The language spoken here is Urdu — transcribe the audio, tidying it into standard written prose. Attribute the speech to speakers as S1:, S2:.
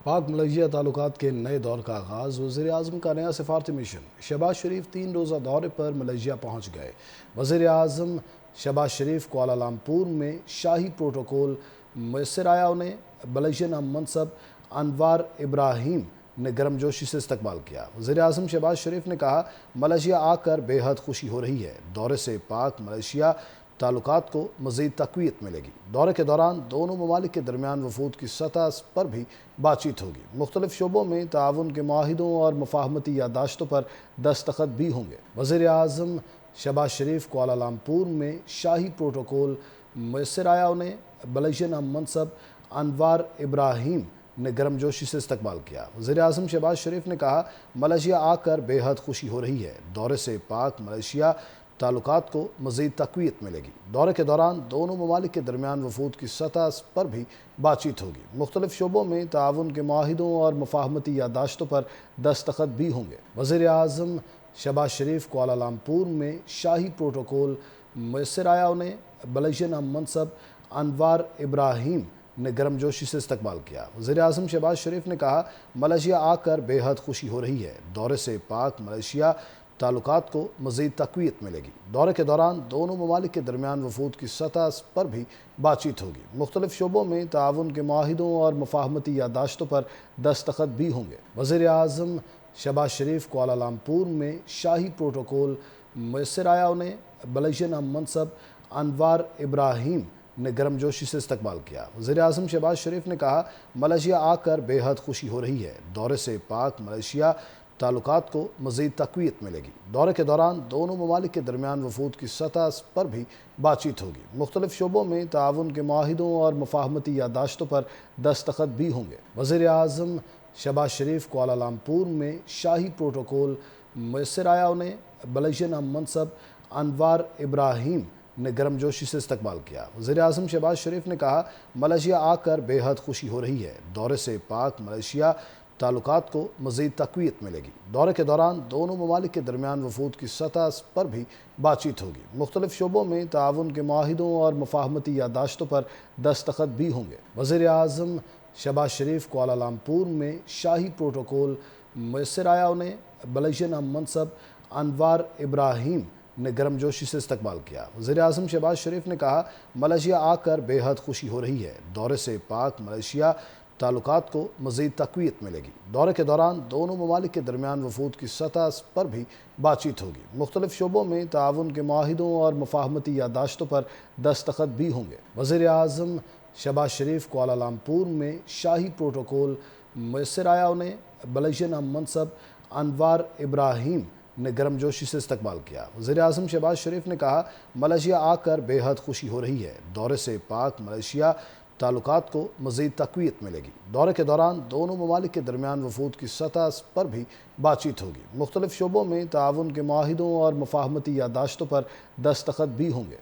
S1: پاک ملیشیا تعلقات کے نئے دور کا آغاز۔ وزیر اعظم کا نیا سفارتی مشن۔ شہباز شریف 3 روزہ دورے پر ملیشیا پہنچ گئے۔ وزیر اعظم شہباز شریف کوالالمپور میں شاہی پروٹوکول میسر آیا۔ انہیں ملیشین ہم منصب انوار ابراہیم نے گرم جوشی سے استقبال کیا۔ وزیر اعظم شہباز شریف نے کہا، ملیشیا آ کر بے حد خوشی ہو رہی ہے۔ دورے سے پاک ملیشیا تعلقات کو مزید تقویت ملے گی۔ دورے کے دوران دونوں ممالک کے درمیان وفود کی سطح پر بھی بات چیت ہوگی۔ مختلف شعبوں میں تعاون کے معاہدوں اور مفاہمتی یادداشتوں پر دستخط بھی ہوں گے۔ وزیر اعظم شہباز شریف کوالالمپور میں شاہی پروٹوکول میسر آیا۔ انہیں ملیشین ہم منصب انوار ابراہیم نے گرم جوشی سے استقبال کیا۔ وزیر اعظم شہباز شریف نے کہا، ملیشیا آ کر بے حد خوشی ہو رہی ہے۔ دورے سے پاک ملیشیا تعلقات کو مزید تقویت ملے گی۔ دورے کے دوران دونوں ممالک کے درمیان وفود کی سطح پر بھی بات چیت ہوگی۔ مختلف شعبوں میں تعاون کے معاہدوں اور مفاہمتی یادداشتوں پر دستخط بھی ہوں گے۔ وزیر اعظم شہباز شریف کوالالمپور میں شاہی پروٹوکول میسر آیا۔ انہیں ملیشین ہم منصب انوار ابراہیم نے گرم جوشی سے استقبال کیا۔ وزیر اعظم شہباز شریف نے کہا، ملیشیا آ کر بے حد خوشی ہو رہی ہے۔ دورے سے پاک ملیشیا تعلقات کو مزید تقویت ملے گی۔ دورے کے دوران دونوں ممالک کے درمیان وفود کی سطح پر بھی بات چیت ہوگی۔ مختلف شعبوں میں تعاون کے معاہدوں اور مفاہمتی یادداشتوں پر دستخط بھی ہوں گے۔ وزیر اعظم شہباز شریف کوالالمپور میں شاہی پروٹوکول میسر آیا۔ انہیں ملیشین ہم منصب انوار ابراہیم نے گرم جوشی سے استقبال کیا۔ وزیر اعظم شہباز شریف نے کہا، ملیشیا آ کر بے حد خوشی ہو رہی ہے۔ دورے سے پاک ملیشیا تعلقات کو مزید تقویت ملے گی۔ دورے کے دوران دونوں ممالک کے درمیان وفود کی سطح پر بھی بات چیت ہوگی۔ مختلف شعبوں میں تعاون کے معاہدوں اور مفاہمتی یادداشتوں پر دستخط بھی ہوں گے۔ وزیر اعظم شہباز شریف کوالالمپور میں شاہی پروٹوکول میسر آیا۔ انہیں ملیشین ہم منصب انوار ابراہیم نے گرم جوشی سے استقبال کیا۔ وزیر اعظم شہباز شریف نے کہا، ملیشیا آ کر بے حد خوشی ہو رہی ہے۔ دورے سے پاک ملیشیا تعلقات کو مزید تقویت ملے گی۔ دورے کے دوران دونوں ممالک کے درمیان وفود کی سطح پر بھی بات چیت ہوگی۔ مختلف شعبوں میں تعاون کے معاہدوں اور مفاہمتی یادداشتوں پر دستخط بھی ہوں گے۔ وزیر اعظم شہباز شریف کوالالمپور میں شاہی پروٹوکول میسر آیا۔ انہیں ملیشین ہم منصب انوار ابراہیم نے گرم جوشی سے استقبال کیا۔ وزیر اعظم شہباز شریف نے کہا، ملیشیا آ کر بے حد خوشی ہو رہی ہے۔ دورے سے پاک ملیشیا تعلقات کو مزید تقویت ملے گی۔ دورے کے دوران دونوں ممالک کے درمیان وفود کی سطح پر بھی بات چیت ہوگی۔ مختلف شعبوں میں تعاون کے معاہدوں اور مفاہمتی یادداشتوں پر دستخط بھی ہوں گے۔ وزیر اعظم شہباز شریف کوالالمپور میں شاہی پروٹوکول میسر آیا۔ انہیں ملیشین ہم منصب انوار ابراہیم نے گرم جوشی سے استقبال کیا۔ وزیر اعظم شہباز شریف نے کہا، ملیشیا آ کر بے حد خوشی ہو رہی ہے۔ دورے سے پاک ملیشیا تعلقات کو مزید تقویت ملے گی۔ دورے کے دوران دونوں ممالک کے درمیان وفود کی سطح پر بھی بات چیت ہوگی۔ مختلف شعبوں میں تعاون کے معاہدوں اور مفاہمتی یادداشتوں پر دستخط بھی ہوں گے۔